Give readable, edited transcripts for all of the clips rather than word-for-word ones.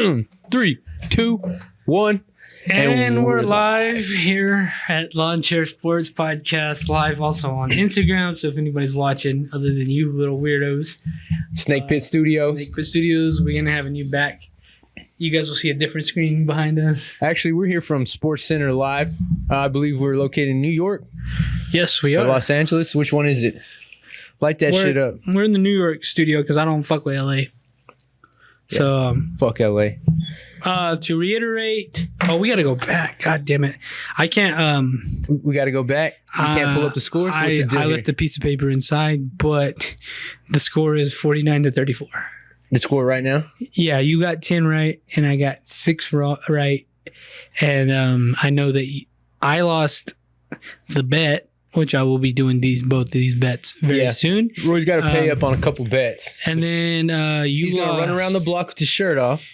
3, 2, 1. And we're live here at Lawnchair Sports Podcast, live also on Instagram. So if anybody's watching, other than you little weirdos, Snake Pit Studios. Snake Pit Studios, we're gonna have a new back. You guys will see a different screen behind us. Actually, we're here from Sports Center Live. I believe we're located in New York. Yes, we Or are. Los Angeles. Which one is it? Light that shit up. We're in the New York studio because I don't fuck with LA. So Fuck LA. to reiterate, we got to go back. God damn it, I can't. We got to go back. You can't pull up the scores. What's the deal I here? left a piece of paper inside, but the score is 49-34. The score right now? Yeah, you got 10 right, and I got 6 right. And I know that I lost the bet, which I will be doing both of these bets very soon. Roy's got to pay up on a couple bets. And then He's going to run around the block with his shirt off.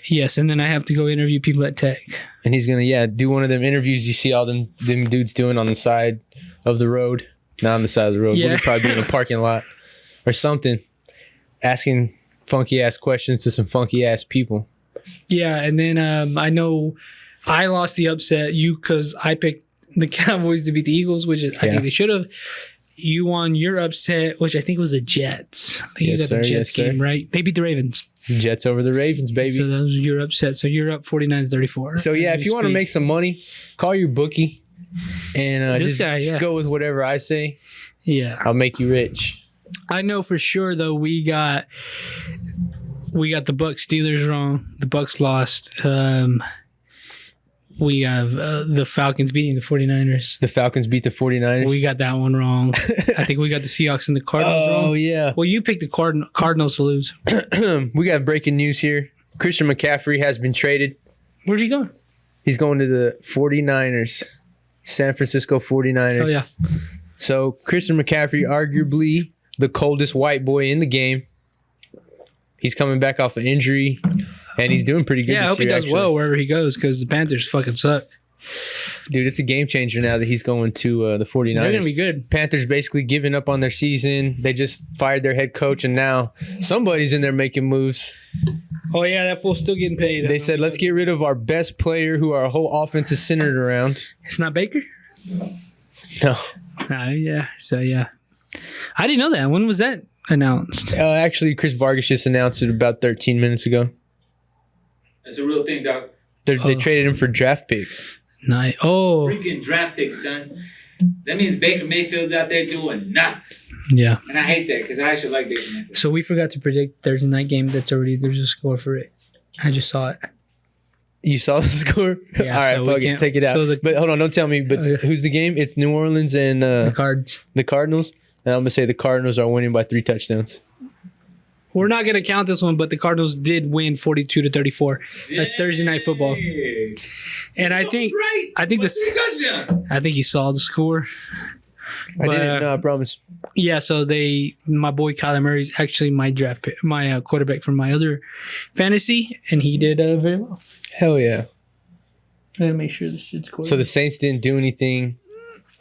Yes, and then I have to go interview people at Tech. And he's going to, do one of them interviews you see all them dudes doing on the side of the road. Not on the side of the road. Yeah. We'll probably be in a parking lot or something, asking funky-ass questions to some funky-ass people. Yeah, and then I know I lost the upset, because I picked the Cowboys to beat the Eagles, which I think they should have. You won your upset, which I think was the Jets. I think you got the Jets game, right? They beat the Ravens. Jets over the Ravens, baby. So that was your upset. So you're up 49-34. So, if you want to make some money, call your bookie and just go with whatever I say. Yeah. I'll make you rich. I know for sure, though, we got the Bucs Steelers wrong. The Bucs lost. We have the Falcons beating the 49ers. The Falcons beat the 49ers. We got that one wrong. I think we got the Seahawks and the Cardinals wrong. Oh, yeah. Well, you picked the Cardinals to lose. We got breaking news here. Christian McCaffrey has been traded. Where's he going? He's going to the 49ers. San Francisco 49ers. Oh, yeah. So, Christian McCaffrey, arguably the coldest white boy in the game. He's coming back off an injury, and he's doing pretty good Yeah, I hope he does well wherever he goes, because the Panthers fucking suck. Dude, it's a game changer now that he's going to the 49ers. They're going to be good. Panthers basically giving up on their season. They just fired their head coach, and now somebody's in there making moves. Oh, yeah, that fool's still getting paid. They said, let's get rid of our best player who our whole offense is centered around. It's not Baker? No. Yeah. So, yeah. I didn't know that. When was that announced? Actually, Chris Vargas just announced it about 13 minutes ago. That's a real thing, dog. They traded him for draft picks. Nice. Oh. Freaking draft picks, son. That means Baker Mayfield's out there doing nothing. Yeah. And I hate that, because I actually like Baker Mayfield. So we forgot to predict Thursday night game. There's a score for it. I just saw it. You saw the score? Yeah, all right, so fuck it. Take it out. so But hold on, don't tell me. But who's the game? It's New Orleans and The Cards. the Cardinals. And I'm going to say the Cardinals are winning by 3 touchdowns. We're not going to count this one, but the Cardinals did win 42-34. That's Thursday night football. And I think he saw the score. I didn't know, I promise. Yeah, so my boy Kyler Murray is actually my draft pick, my quarterback from my other fantasy, and he did very well. Hell yeah. I gotta make sure this shit's scored. So the Saints didn't do anything.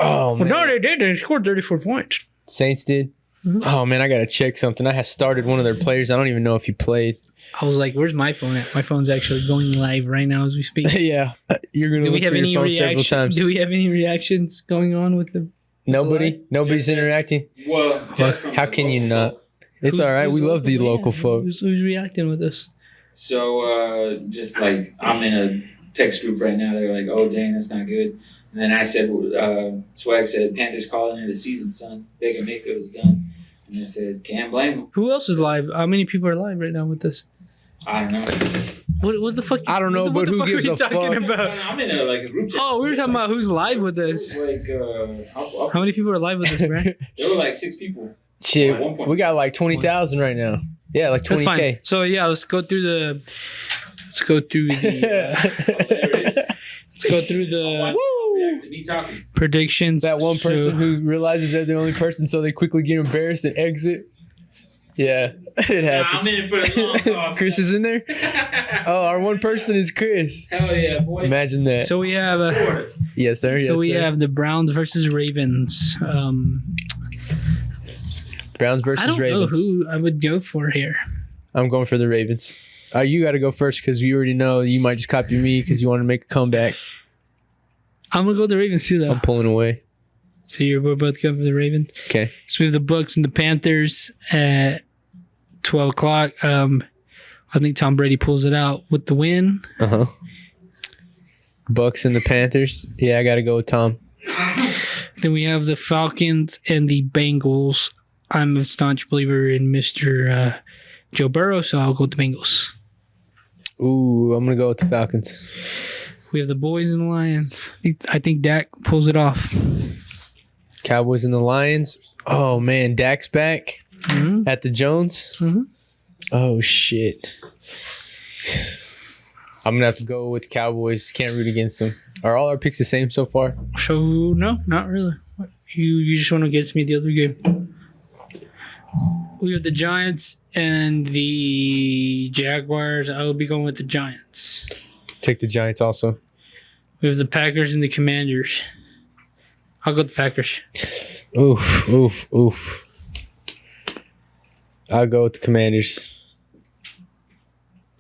Oh, man. Well, no, they did. They scored 34 points. Saints did? Mm-hmm. Oh, man, I got to check something. I had started one of their players. I don't even know if he played. I was like, where's my phone at? My phone's actually going live right now as we speak. Yeah. You're going to look for your phone several times. Do we have any reactions going on with the... Nobody? Nobody's interacting? Well, just from How the can you local not? folk. It's all right. We love the local folk. Who's reacting with us? So, just like, I'm in a text group right now. They're like, oh, dang, that's not good. And then I said, Swag said, Panthers calling it a season, son. Baker Mayfield is done. And I said, can't blame him. Who else is live? How many people are live right now with us? I don't know. What the fuck? I don't know, what but the who fuck gives are you a fuck? talking about? I'm in a group chat. Oh, we were talking about who's live with us. How many people are live with us, Brad? There were like 6 people. Shit, we got like 20,000 right now. Yeah, like That's 20K. fine. So yeah, let's go through the. Let's go through Me talking. predictions. That one So- person who realizes they're the only person, so they quickly get embarrassed and exit. Yeah, it happens. I'm in it for the long haul. Chris is in there? Oh, our one person is Chris. Hell yeah, boy. Imagine that. So we have. Yes, sir. So yes, we sir. have the Browns versus Ravens. Browns I versus don't Ravens. know who I would go for here. I'm going for the Ravens. You got to go first because you already know you might just copy me because you want to make a comeback. I'm gonna go with the Ravens too, though. I'm pulling away. So we're both going for the Ravens. Okay. So we have the Bucks and the Panthers at 12 o'clock. I think Tom Brady pulls it out with the win. Bucks and the Panthers. Yeah, I got to go with Tom. Then we have the Falcons and the Bengals. I'm a staunch believer in Mr. Joe Burrow, so I'll go with the Bengals. Ooh, I'm going to go with the Falcons. We have the Boys and the Lions. I think Dak pulls it off. Cowboys and the Lions. Oh, man. Dak's back at the Jones. Oh, shit. I'm going to have to go with Cowboys. Can't root against them. Are all our picks the same so far? So, no, not really. You just went against me the other game. We have the Giants and the Jaguars. I will be going with the Giants. Take the Giants also. We have the Packers and the Commanders. I'll go with the Packers. Oof. I'll go with the Commanders.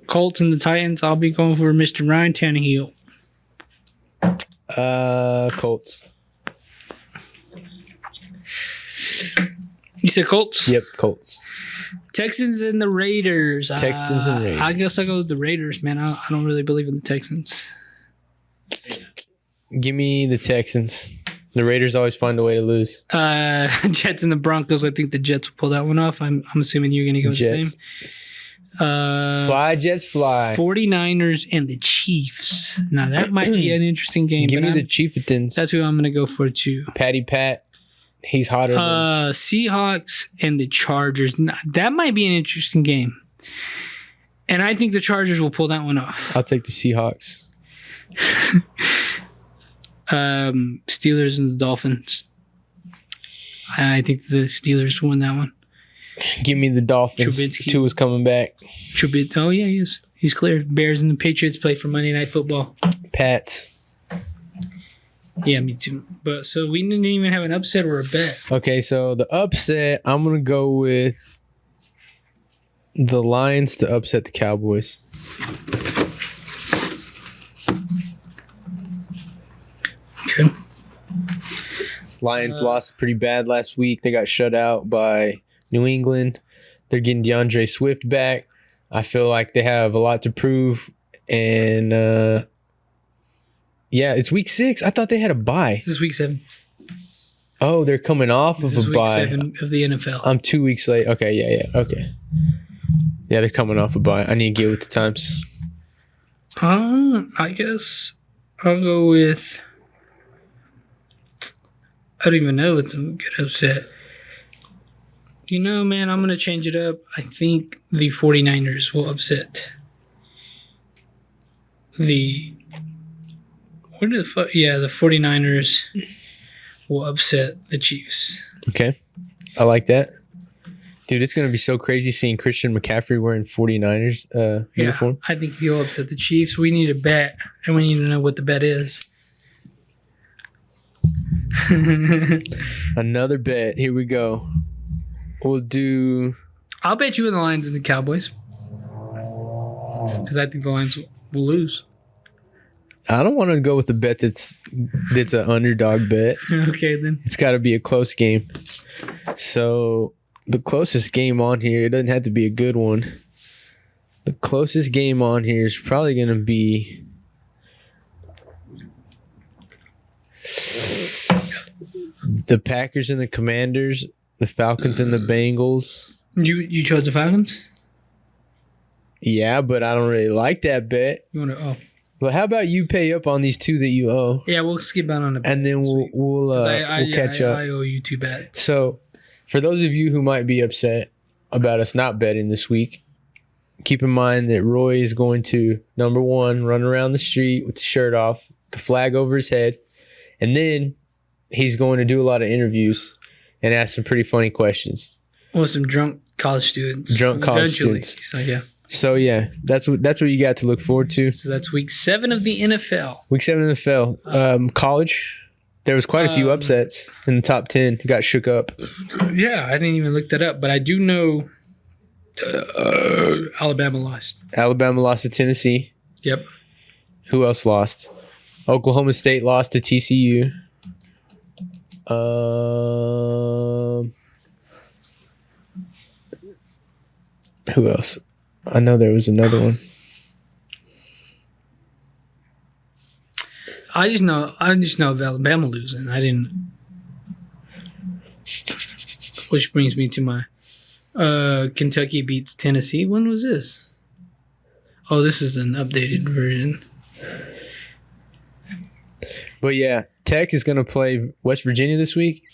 Colts and the Titans. I'll be going for Mr. Ryan Tannehill. Colts. You said Colts? Yep, Colts. Texans and the Raiders. Texans and Raiders. I guess I'll go with the Raiders, man. I don't really believe in the Texans. Give me the Texans. The Raiders always find a way to lose. Jets and the Broncos. I think the Jets will pull that one off. I'm assuming you're going to go with the same. Fly, Jets, fly. 49ers and the Chiefs. Now, that might be an interesting game. Give me the Chieftains. That's who I'm going to go for, too. Patty Pat. He's hotter than... Seahawks and the Chargers. Now, that might be an interesting game. And I think the Chargers will pull that one off. I'll take the Seahawks. Steelers and the Dolphins. I think the Steelers will win that one. Give me the Dolphins. Trubisky. Tua's coming back. Oh, yeah, he is. He's cleared. Bears and the Patriots play for Monday Night Football. Pats. Yeah, me too. But so we didn't even have an upset or a bet. Okay, so the upset, I'm going to go with the Lions to upset the Cowboys. Okay. Lions lost pretty bad last week. They got shut out by New England. They're getting DeAndre Swift back. I feel like they have a lot to prove. And, yeah, it's week 6. I thought they had a bye. This is week 7. Oh, they're coming off of a bye. Week 7 of the NFL. I'm 2 weeks late. Okay, yeah. Okay. Yeah, they're coming off a bye. I need to get with the times. I guess I'll go with... I don't even know. It's a good upset. You know, man, I'm going to change it up. I think the 49ers will upset the 49ers will upset the Chiefs. Okay. I like that. Dude, it's going to be so crazy seeing Christian McCaffrey wearing 49ers uniform. I think he'll upset the Chiefs. We need a bet, and we need to know what the bet is. Another bet. Here we go. We'll do... I'll bet you in the Lions and the Cowboys. Because I think the Lions will lose. I don't want to go with the bet that's an underdog bet. Okay, then. It's got to be a close game. So the closest game on here, it doesn't have to be a good one. The closest game on here is probably going to be... the Packers and the Commanders, the Falcons and the Bengals. You chose the Falcons? Yeah, but I don't really like that bet. You want to? Oh, But how about you pay up on these 2 that you owe, yeah. We'll skip out on the bet and then this week. we'll catch up. I owe you 2 bets. So, for those of you who might be upset about us not betting this week, keep in mind that Roy is going to, number 1, run around the street with the shirt off, the flag over his head, and then he's going to do a lot of interviews and ask some pretty funny questions. With some drunk college students. Students. So, yeah. So, yeah, that's what you got to look forward to. So that's week 7 of the NFL. Week 7 of the NFL. College, there was quite a few upsets in the top 10. Got shook up. Yeah, I didn't even look that up, but I do know Alabama lost. Alabama lost to Tennessee. Yep. Who else lost? Oklahoma State lost to TCU. Who else? I know there was another one. I just know of Alabama losing. I didn't. Which brings me to my Kentucky beats Tennessee. When was this? Oh, this is an updated version. But yeah, Tech is going to play West Virginia this week.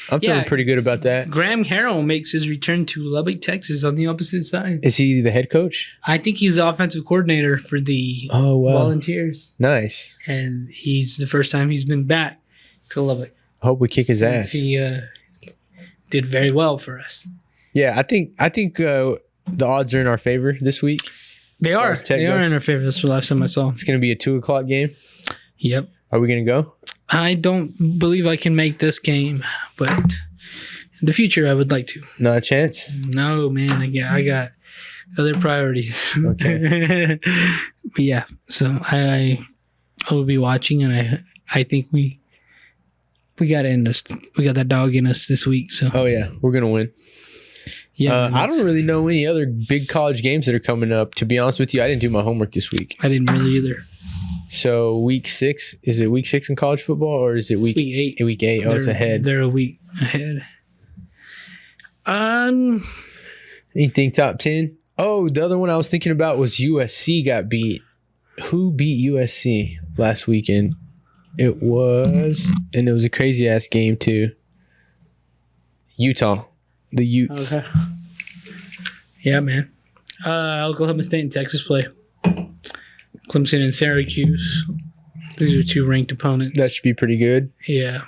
I'm feeling pretty good about that. Graham Harrell makes his return to Lubbock, Texas on the opposite side. Is he the head coach? I think he's the offensive coordinator for the Volunteers. Nice. And he's the first time he's been back to Lubbock. I hope we kick his ass. He did very well for us. Yeah, I think the odds are in our favor this week. They are. They are in our favor. That's the last time I saw. It's going to be a 2:00 game. Yep. Are we going to go? I don't believe I can make this game, but in the future I would like to. Not a chance? No, man. I got other priorities. Okay. But yeah, so I will be watching, and I think we got in us. We got that dog in us this week. So. Oh yeah, we're gonna win. Yeah. I don't really know any other big college games that are coming up. To be honest with you, I didn't do my homework this week. I didn't really either. So week 6, is it week 6 in college football, or is it week 8? Week 8. Oh, it's ahead. They're a week ahead. Anything top 10? Oh, the other one I was thinking about was USC got beat. Who beat USC last weekend? It was a crazy ass game too. Utah, the Utes. Okay. Yeah, man. Oklahoma State and Texas play. Clemson and Syracuse. These are 2 ranked opponents. That should be pretty good. Yeah.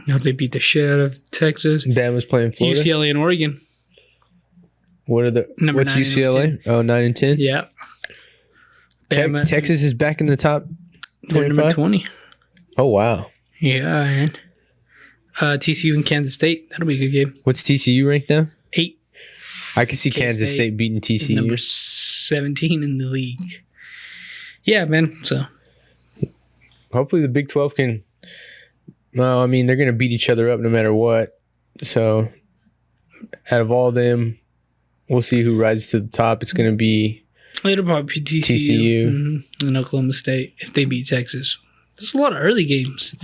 I hope they beat the shit out of Texas. Bama's playing Florida. UCLA and Oregon. What's UCLA? Oh, 9 and 10. Yeah. Texas is back in the top 25? Number 20. Oh, wow. Yeah, man. TCU and Kansas State. That'll be a good game. What's TCU ranked now? 8. I can see Kansas State beating TCU. Number 17 in the league. Yeah, man. So hopefully the Big 12 can. Well, I mean, they're going to beat each other up no matter what. So out of all of them, we'll see who rises to the top. It's going to be it'll probably be TCU. And Oklahoma State if they beat Texas. There's a lot of early games.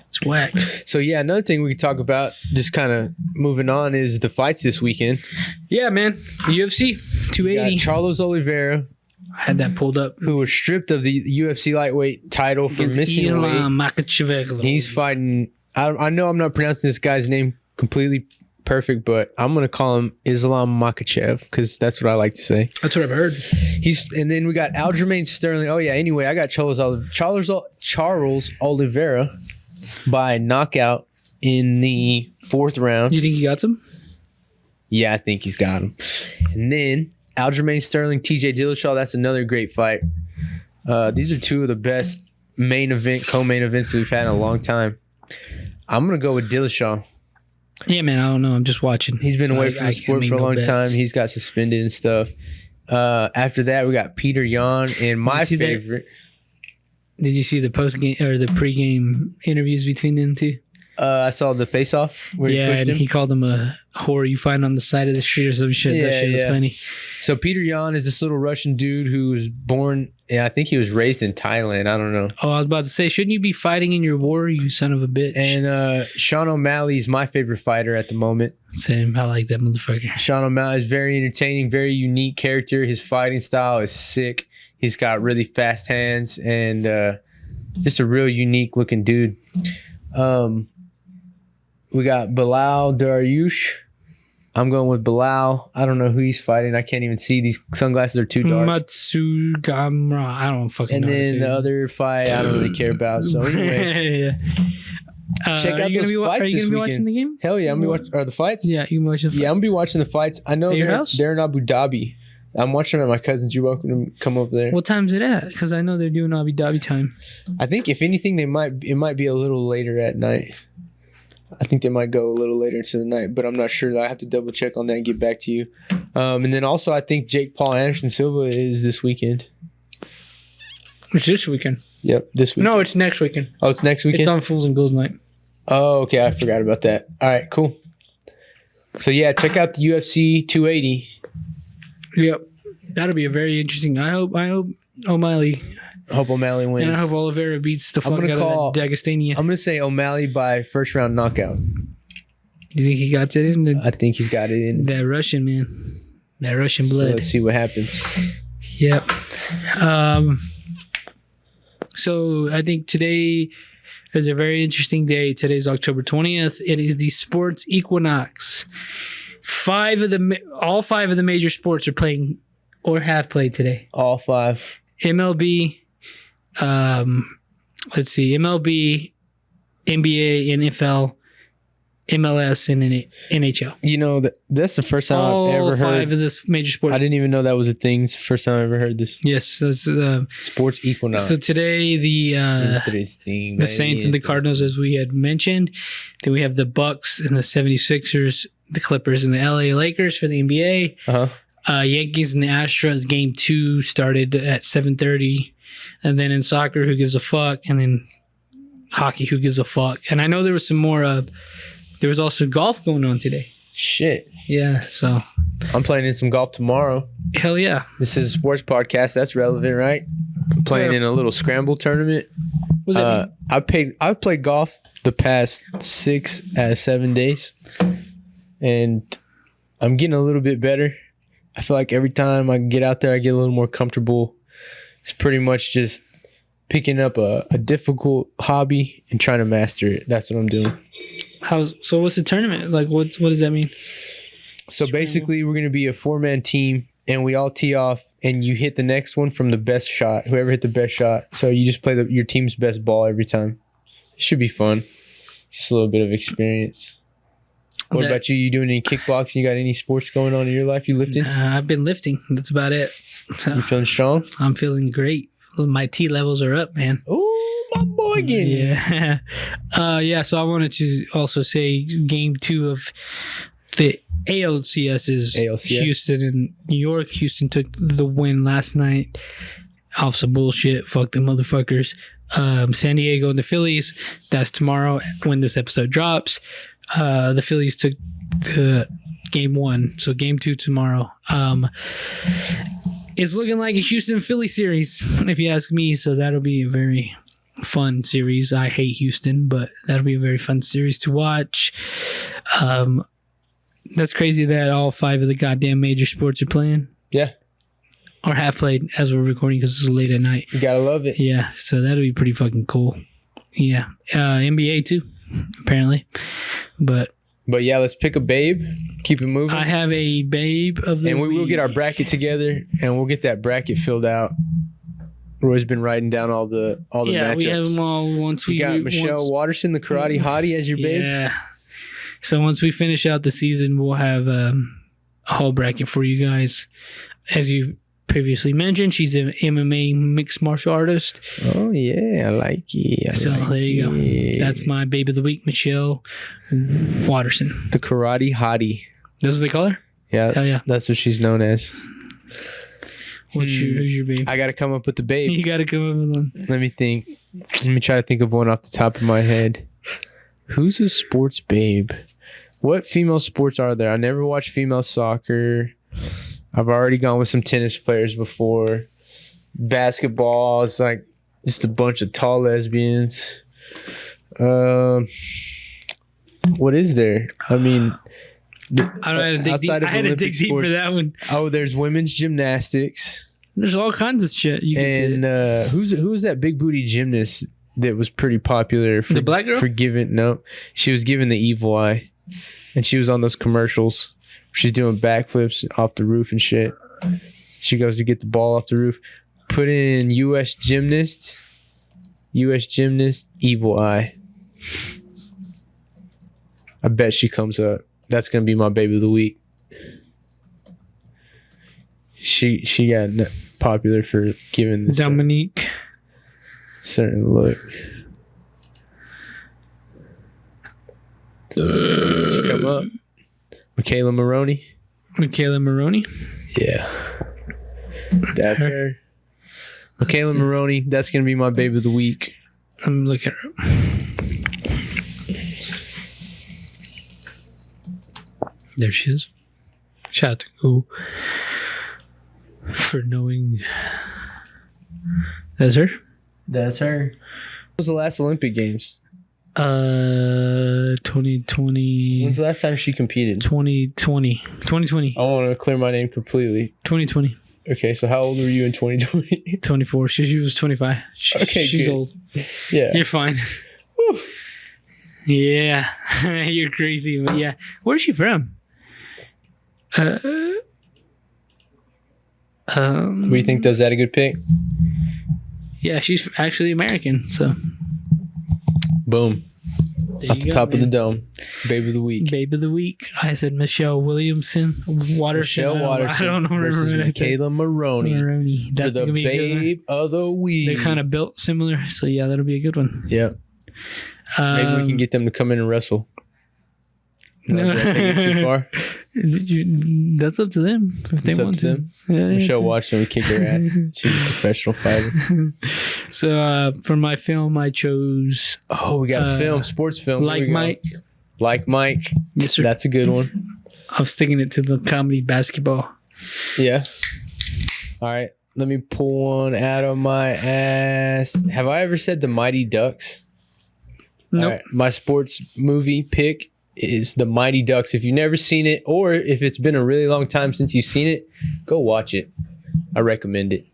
It's whack. So, yeah, another thing we could talk about, just kind of moving on, is the fights this weekend. Yeah, man. UFC 280. Charles Oliveira. I had that pulled up. Who was stripped of the UFC lightweight title for missing Islam weight. Makhachev. He's fighting. I know I'm not pronouncing this guy's name completely perfect, but I'm gonna call him Islam Makhachev because that's what I like to say. That's what I've heard. And then we got Aljamain Sterling. Oh yeah. Anyway, I got Charles Oliveira by knockout in the 4th round. You think he got some? Yeah, I think he's got him. And then Aljamain Sterling, TJ Dillashaw. That's another great fight. These are 2 of the best co-main events that we've had in a long time. I'm gonna go with Dillashaw. Yeah, man. I don't know. I'm just watching. He's been away from the sport for a long time. He's got suspended and stuff. After that, we got Peter Yan and my favorite. Did you see the post-game or the pre-game interviews between them two? I saw the face-off where he pushed him. He called him a whore you find on the side of the street or some shit. That shit was funny. So Peter Yan is this little Russian dude who was born. Yeah, I think he was raised in Thailand. I don't know. Oh, I was about to say, shouldn't you be fighting in your war, you son of a bitch? And Sean O'Malley is my favorite fighter at the moment. Same. I like that motherfucker. Sean O'Malley is very entertaining, very unique character. His fighting style is sick. He's got really fast hands and just a real unique looking dude. We got Bilal Dariush. I'm going with Bilal. I don't know who he's fighting. I can't even see. These sunglasses are too dark. Matsugamra. I don't fucking know. And then the other fight I don't really care about. So anyway. Check out those fights this weekend. Are you going to be watching the game? Hell yeah. I'm going to be watching. Are the fights? Yeah, you can watch the fights. Yeah, I'm going to be watching the fights. I know they're in Abu Dhabi. I'm watching them at my cousin's. You're welcome to come over there. What time's it at? Because I know they're doing Abu Dhabi time. I think if anything, it might be a little later at night. I think they might go a little later into the night, but I'm not sure. I have to double check on that and get back to you. And then also, I think Jake Paul Anderson Silva is this weekend. It's this weekend. Yep, this weekend. No, it's next weekend. Oh, it's next weekend? It's on Fools and Ghouls night. Oh, okay. I forgot about that. All right, cool. So, yeah, check out the UFC 280. Yep. That'll be a very interesting. I hope O'Malley. Hope O'Malley wins. And I hope Oliveira beats the fuck out of that Dagestania. I'm going to say O'Malley by first round knockout. Do you think he got it in? I think he's got it in. That Russian, man. That Russian blood. So let's see what happens. Yep. So I think today is a very interesting day. Today's October 20th. It is the sports equinox. All five of the major sports are playing or have played today. All five. MLB, let's see, MLB, NBA, NFL, MLS, and NHL. You know, that's the first time I've ever heard. All five of the major sports. I didn't even know that was a thing. It's the first time I ever heard this. Yes. That's, sports equinox. So today, the Saints and the Cardinals, as we had mentioned. Then we have the Bucks and the 76ers, the Clippers and the LA Lakers for the NBA. Uh-huh. Yankees and the Astros game 2 started at 7:30, and then in soccer, who gives a fuck, and then hockey, who gives a fuck. And I know there was some more. There was also golf going on today. Shit. Yeah. So I'm playing in some golf tomorrow. hell yeah. This is a sports podcast. That's relevant, right? I'm playing in a little scramble tournament. What's that mean? I've played golf the past 6 out of 7 days, and I'm getting a little bit better. I feel like every time I get out there, I get a little more comfortable. It's pretty much just picking up a difficult hobby and trying to master it. That's what I'm doing. So what's the tournament? Like, what does that mean? So basically, we're going to be a 4-man team, and we all tee off, and you hit the next one from the best shot, whoever hit the best shot. So you just play your team's best ball every time. It should be fun. Just a little bit of experience. What about you? You doing any kickboxing? You got any sports going on in your life? You lifting? I've been lifting. That's about it. So, you feeling strong? I'm feeling great. My T levels are up, man. Oh, my boy again. Yeah. Yeah, so I wanted to also say game 2 of the ALCS is Houston and New York. Houston took the win last night off some bullshit. Fuck the motherfuckers. San Diego and the Phillies. That's tomorrow when this episode drops. The Phillies took the game 1, so game 2 tomorrow. It's looking like a Houston-Philly series, if you ask me. So that'll be a very fun series. I hate Houston, but that'll be a very fun series to watch. That's crazy that all 5 of the goddamn major sports are playing. Yeah. Or have played as we're recording because it's late at night. You gotta love it. Yeah, so that'll be pretty fucking cool. Yeah. NBA too, apparently. But yeah, let's pick a babe. Keep it moving. I have a babe of the week. And we will get our bracket together, and we'll get that bracket filled out. Roy's been writing down all the matchups. Yeah, we have them all once we got Michelle Watterson, the karate hottie, as your babe. Yeah. So once we finish out the season, we'll have a whole bracket for you guys. As you previously mentioned, she's an MMA mixed martial artist. Oh, yeah. I like it. There you go. That's my babe of the week, Michelle Watterson. The karate hottie. That's what they call her? Yeah. Hell yeah. That's what she's known as. Who's your babe? I got to come up with the babe. You got to come up with one. Let me think. Let me try to think of one off the top of my head. Who's a sports babe? What female sports are there? I never watched female soccer. I've already gone with some tennis players before. Basketball is like just a bunch of tall lesbians. What is there? I mean, I had to dig deep for that one. Oh, there's women's gymnastics. There's all kinds of shit. Who's that big booty gymnast that was pretty popular? The black girl? She was given the evil eye, and she was on those commercials. She's doing backflips off the roof and shit. She goes to get the ball off the roof. Put in U.S. gymnast, evil eye. I bet she comes up. That's gonna be my baby of the week. She got popular for giving this Dominique certain look. Come up. Michaela Maroney. Michaela Maroney. Yeah. That's her. Michaela Maroney. That's going to be my babe of the week. I'm looking her up. There she is. Shout out to Google for knowing. That's her? That's her. What was the last Olympic Games? 2020. When's the last time she competed? 2020. I want to clear my name completely. 2020. Okay, so how old were you in 2020? 24. She was 25. Okay, she's good. old. Yeah. You're fine. Whew. Yeah. You're crazy. But yeah. Where's she from? What do you think? Does that a good pick? Yeah, she's actually American. So Boom. there Off the top of the dome. Babe of the week. Babe of the week. I said Michelle Williamson. Michelle Watterson. I don't know versus what I said. Michaela Maroney. Maroney. For That's the gonna be a good one. babe of the week. They're kind of built similar, so yeah, that'll be a good one. Yeah. Maybe we can get them to come in and wrestle. No, did I take it too far? That's up to them if they It's up want to to. them. Yeah, Michelle Watson would kick her ass. She's a professional fighter. So for my film, I chose Oh, we got a film, sports film. Here Like we go. Mike. Like Mike. Yes, sir. That's a good one. I'm sticking it to the comedy basketball. Yeah. All right. Let me pull one out of my ass. Have I ever said The Mighty Ducks? Nope. All right, my sports movie pick is The Mighty Ducks. If you've never seen it, or if it's been a really long time since you've seen it, go watch it. I recommend it.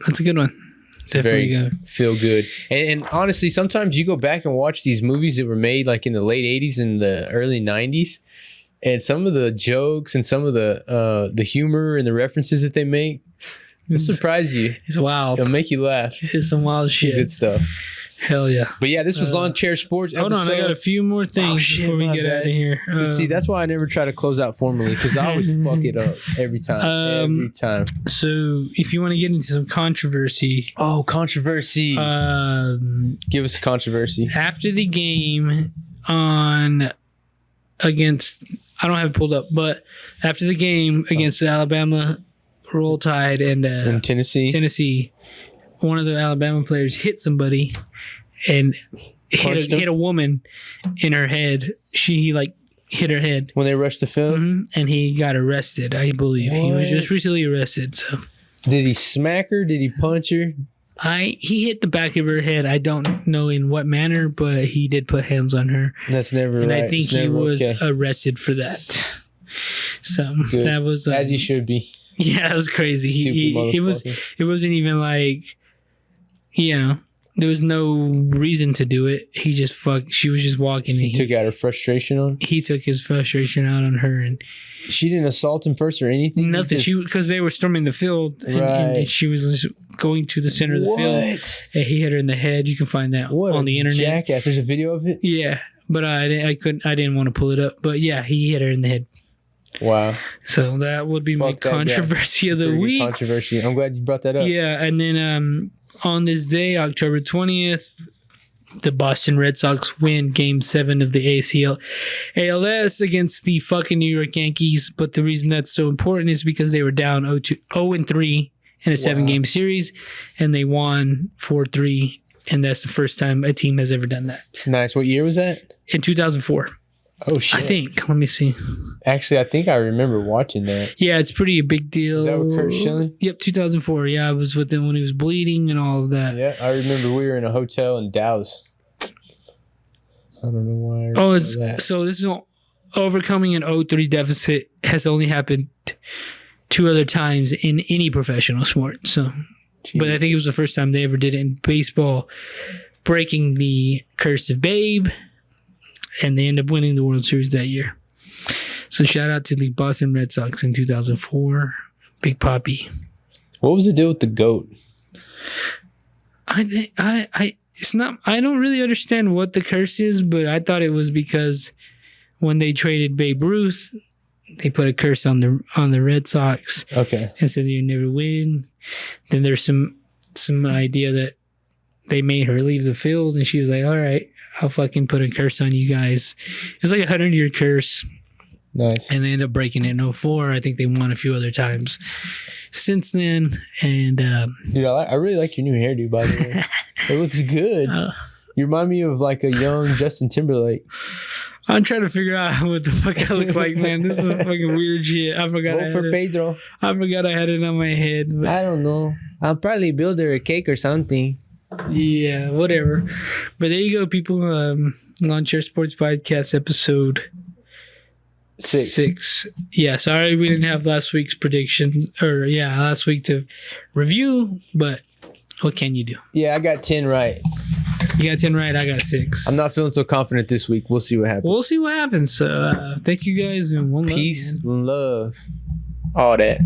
That's a good one. Definitely Very good. feel good. And honestly, sometimes you go back and watch these movies that were made like in the late 80s and the early 90s, and some of the jokes and some of the humor and the references that they make, it'll surprise you. It's wild. It'll make you laugh. It's some wild shit. Good stuff. Hell yeah. But yeah, this was Lawnchair Sports Hold on, I got a few more things shit, before we my get bad. out of here. See, that's why I never try to close out formally, because I always fuck it up every time. Every time. So if you want to get into some controversy, Oh, controversy. Give us a controversy. after the game against, I don't have it pulled up, but after the game against Alabama, Roll Tide, and In Tennessee. one of the Alabama players hit somebody and Punched him? hit a woman in her head. She like hit her head. When they rushed the film, And he got arrested, I believe. He was What? just recently arrested. So did he smack her? Did he punch her? he hit the back of her head. I don't know in what manner, but he did put hands on her. That's never And right. I think It's he never was okay. arrested for that. So Good. that was As he should be. yeah, it was crazy. Stupid It wasn't even like, there was no reason to do it. He just she was just walking. And He took out her frustration on. he took his frustration out on her and She didn't assault him first or anything. nothing. Because they were storming the field and Right. she was just going to the center of the field. What? And he hit her in the head. You can find that What on a the internet. jackass. There's a video of it. Yeah, but I didn't want to pull it up. But yeah, he hit her in the head. Wow. So that would be my Fuck that guy. controversy of the Pretty good week. Controversy. I'm glad you brought that up. Yeah, and then on this day, October 20th, the Boston Red Sox win Game 7 of the ALS against the fucking New York Yankees. But the reason that's so important is because they were down 0-3 in a 7-game series, and they won 4-3, and that's the first time a team has ever done that. Nice. What year was that? In 2004, Oh shit. I think. Let me see. Actually, I think I remember watching that. Yeah, it's pretty a big deal. Is that with Kurt Schilling? Yep, 2004. Yeah, I was with him when he was bleeding and all of that. Yeah, I remember we were in a hotel in Dallas. I don't know why. I Oh, remember it's that. so this is overcoming an 0-3 deficit has only happened 2 other times in any professional sport. So, but I Jeez. think it was the first time they ever did it in baseball, breaking the curse of Babe, and they end up winning the World Series that year. So shout out to the Boston Red Sox in 2004, Big Papi. What was the deal with the goat? I think it's not. I don't really understand what the curse is, but I thought it was because when they traded Babe Ruth, they put a curse on the Red Sox Okay. and said you never win. Then there's some idea that they made her leave the field, and she was like, all right, I'll fucking put a curse on you guys. It was like 100-year curse. Nice. And they ended up breaking it in 04. I think they won a few other times since then. And dude, I really like your new hairdo, by the way. It looks good. You remind me of like a young Justin Timberlake. I'm trying to figure out what the fuck I look like, man. This is fucking weird shit. I forgot. Vote for Pedro. I forgot I had it on my head. But I don't know. I'll probably build her a cake or something. yeah, whatever. But there you go, people. Lawnchair Sports Podcast episode 6. Yeah, sorry we didn't have last week's prediction. Last week to review. But what can you do? Yeah, I got 10 right. You got 10 right. I got 6. I'm not feeling so confident this week. We'll see what happens. We'll see what happens. So thank you guys. And one Peace, love, all that.